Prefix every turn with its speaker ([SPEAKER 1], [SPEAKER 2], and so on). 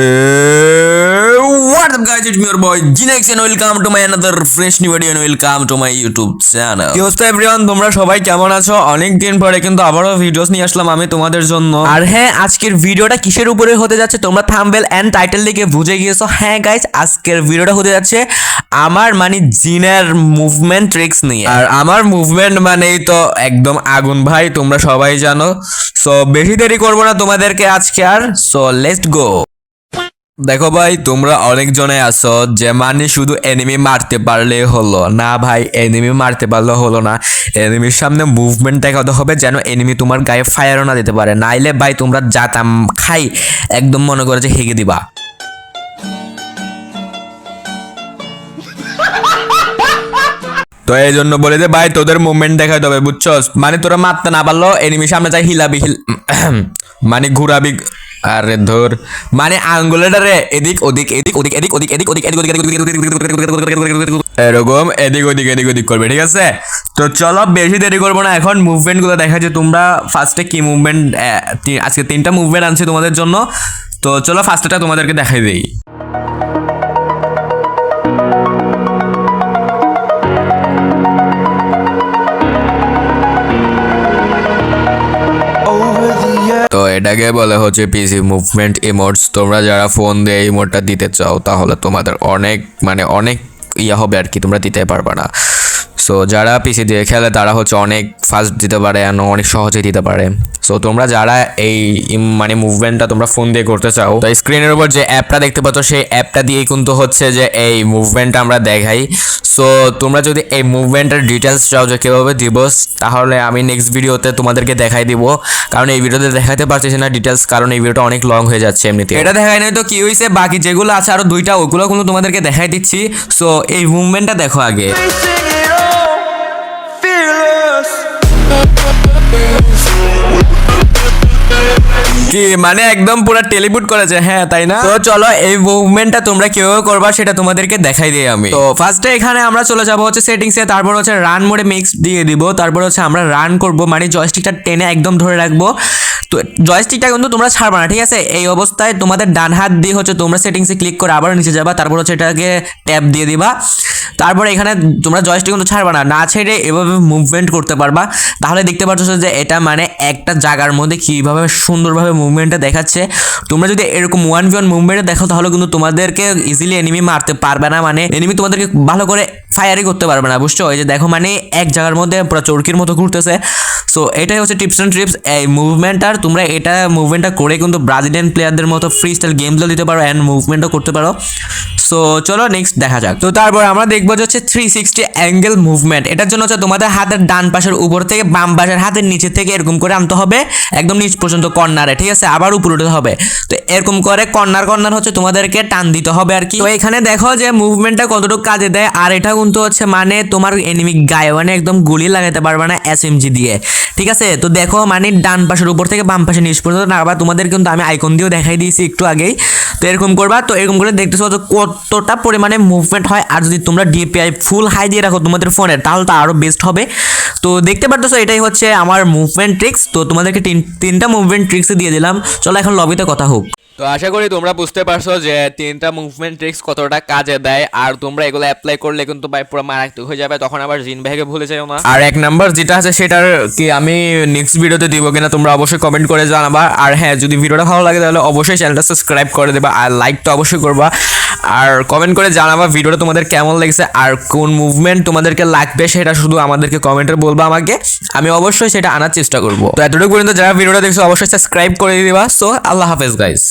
[SPEAKER 1] What up guys, it's me your boy Ginex and welcome to my another fresh new video and welcome to my YouTube channel. কি অবস্থা everyone, তোমরা সবাই কেমন আছো? অনেক দিন পরে কিন্তু আবারো ভিডিওস নিয়ে আসলাম আমি তোমাদের জন্য। আর হ্যাঁ, আজকের ভিডিওটা কিসের উপরে হতে যাচ্ছে তোমরা থাম্বনেল এন্ড টাইটেল দেখে বুঝে গিয়েছো। হ্যাঁ গাইস, আজকের ভিডিওটা হতে যাচ্ছে আমার মানে জিনের মুভমেন্ট ট্রিক্স নিয়ে। আর আমার মুভমেন্ট মানেই তো একদম আগুন ভাই, তোমরা সবাই জানো। সো বেশি দেরি করবো না তোমাদেরকে আজকে আর। So let's go. দেখো ভাই, তোমরা অনেকজনে আছো যে মানে শুধু এনিমি মারতে পারলে হলো না। ভাই, এনিমি মারতে পারলে হলো না, এনিমির সামনে মুভমেন্ট দেখাতে হবে যেন এনিমি তোমার গায়ে ফায়ারও না দিতে পারে। নাইলে ভাই তোমরা জাতাম খাই একদম মনে করে যে হেগে দিবা। তো এই জন্য বলে যে ভাই তোদের মুভমেন্ট দেখাতে হবে, বুঝছো? মানে তোরা মারতে না পারলো এনিমির সামনে যাই হিলাবি মানে ঘুরাবি। আরে ধর, মানে আঙ্গুলটারে এদিক ওদিক এদিক ওদিক এদিক ওদিক এদিক ওদিক এদিক ওদিক এরকম এদিক ওদিক এদিক ওদিক করবে, ঠিক আছে? তো চলো বেশি দেরি করবো না, এখন মুভমেন্ট গুলো দেখা যে তোমরা ফার্স্টে কি মুভমেন্ট। আজকে 3টা মুভমেন্ট আনছি তোমাদের জন্য। তো চলো ফার্স্টটা তোমাদেরকে দেখাই দেই। তো এটাকে বলে হচ্ছে পিসি মুভমেন্ট ইমোটস। তোমরা যারা ফোন দিয়ে ইমোটটা দিতে চাও তাহলে তোমাদের অনেক মানে অনেক ইয়া হবে আর কি, তোমরা দিতে পারবে না। সো যারা পিসি দিয়ে খেলে তারা হচ্ছে অনেক ফাস্ট দিতে পারে, অনেক সহজে দিতে পারে। সো তোমরা যারা এই মানে মুভমেন্টটা তোমরা ফোন দিয়ে করতে চাও, তো স্ক্রিনের উপর যে অ্যাপটা দেখতে পাচ্ছ সেই অ্যাপটা দিয়ে কিন্তু হচ্ছে যে এই মুভমেন্টটা আমরা দেখাই। সো তোমরা যদি এই মুভমেন্টের ডিটেলস চাও যে কীভাবে দিব, তাহলে আমি নেক্সট ভিডিওতে তোমাদেরকে দেখাই দিব। কারণ এই ভিডিওতে দেখাতে পারতেছি না ডিটেলস, কারণ এই ভিডিওটা অনেক লং হয়ে যাচ্ছে এমনিতে। এটা দেখাই নাই তো কি হয়েছে, বাকি যেগুলো আছে আরো 2টা ওগুলো কিন্তু তোমাদেরকে দেখাই দিচ্ছি। সো এই মুভমেন্টটা দেখো আগে। কি মানে একদম পুরো টেলিপুট করেছে, হ্যাঁ তাই না? তো চলো এই মুভমেন্টটা তোমরা কিভাবে করবা সেটা তোমাদেরকে দেখাই দিই আমি। তো ফার্স্টে এখানে আমরা চলে যাব হচ্ছে সেটিংসে, তারপর হচ্ছে রান মোডে মিক্স দিয়ে দিব। তারপর হচ্ছে আমরা রান করব, মানে জয়স্টিকটা টেনে একদম ধরে রাখবো। তো জয়স্টিকটা কিন্তু তোমরা ছাড়বা না, ঠিক আছে? এই অবস্থায় তোমাদের ডান হাত দিয়ে হচ্ছে তোমরা সেটিংসে ক্লিক করে আবার নিচে যাবা, তারপর হচ্ছে এটাকে ট্যাপ দিয়ে দিবা। তারপরে এখানে তোমরা জয়স্টিক কিন্তু ছাড়বা না, না ছেড়ে এভাবে মুভমেন্ট করতে পারবা। তাহলে দেখতে পাচ্ছ যে এটা মানে একটা জায়গার মধ্যে কীভাবে সুন্দরভাবে মুভমেন্টটা দেখাচ্ছে। তোমরা যদি এরকম 1v1 মুভমেন্টে দেখো তাহলে কিন্তু তোমাদেরকে ইজিলি এনিমি মারতে পারবে না, মানে এনিমি তোমাদেরকে ভালো করে ফায়ারই করতে পারবে না, বুঝছো? এই যে দেখো মানে এক জায়গার মধ্যে পুরো চরকির মতো ঘুরতেছে। সো এটাই হচ্ছে টিপস অ্যান্ড ট্রিপস এই মুভমেন্টটার। তোমরা এটা মুভমেন্টটা করে কিন্তু ব্রাজিলিয়ান প্লেয়ারদের মতো ফ্রি স্টাইল গেমগুলো দিতে পারো অ্যান্ড মুভমেন্টও করতে পারো। সো চলো নেক্সট দেখা যাক। তো তারপর আমরা দেখবো যে হচ্ছে 360 অ্যাঙ্গেল মুভমেন্ট। এটার জন্য হচ্ছে তোমাদের হাতের ডান পাশের উপর থেকে বাম পাশের হাতের নিচে থেকে এরকম করে আনতে হবে একদম নিচ পর্যন্ত কর্নারে, ঠিক আছে? আবার উপরে উঠতে হবে। তো এরকম করে কর্নার কর্নার হচ্ছে তোমাদেরকে টান দিতে হবে আর কি। তো এখানে দেখো যে মুভমেন্টটা কতটুকু কাজে দেয়। আর এটা কিন্তু হচ্ছে মানে তোমার এনিমি গায়ে মানে একদম গুলি লাগাতে পারবে না SMG দিয়ে, ঠিক আছে? তো দেখো মানে ডান পাশের উপর থেকে বাম পাশে নিচ পর্যন্ত নাগাবা। তোমাদের কিন্তু আমি আইকন দিয়েও দেখাই দিয়েছি একটু আগেই। তো এরকম করবা। তো এরকম করে দেখতেছো কতটা পরিমাণে মুভমেন্ট হয়। আর যদি তোমরা DPI ফুল হাই দিয়ে রাখো তোমাদের ফোনের তাহলে তো আরও বেস্ট হবে। তো দেখতে পারতেছো এটাই হচ্ছে আমার মুভমেন্ট ট্রিক্স। তো তোমাদেরকে 3টা মুভমেন্ট ট্রিক্স দিয়ে দিলাম। চলো এখন লবিতে কথা হোক। তো আশা করি তোমরা বুঝতে পারছো যে 3টা মুভমেন্ট ট্রিক্স কতটা কাজে দেয়। আর তোমরা এগুলো অ্যাপ্লাই করলে কিন্তু ভাই পুরো মারাত্মক হয়ে যাবে, তখন আবার জিন ভাইকে ভুলে যাও না। আর 1 নাম্বার যেটা আছে সেটার কি আমি নেক্সট ভিডিওতে দিব কিনা তোমরা অবশ্যই কমেন্ট করে জানাবা। আর হ্যাঁ, যদি ভিডিওটা ভালো লাগে তাহলে অবশ্যই চ্যানেলটা সাবস্ক্রাইব করে দেবা আর লাইক তো অবশ্যই করবা। আর কমেন্ট করে জানাবা ভিডিওটা তোমাদের কেমন লেগেছে আর কোন মুভমেন্ট তোমাদেরকে লাগবে সেটা শুধু আমাদেরকে কমেন্টে বলবা আমাকে, আমি অবশ্যই সেটা আনার চেষ্টা করবো। তো এতটুকু পর্যন্ত যারা ভিডিওটা দেখছো অবশ্যই সাবস্ক্রাইব করে দিবা। সো আল্লাহ হাফেজ গাইস।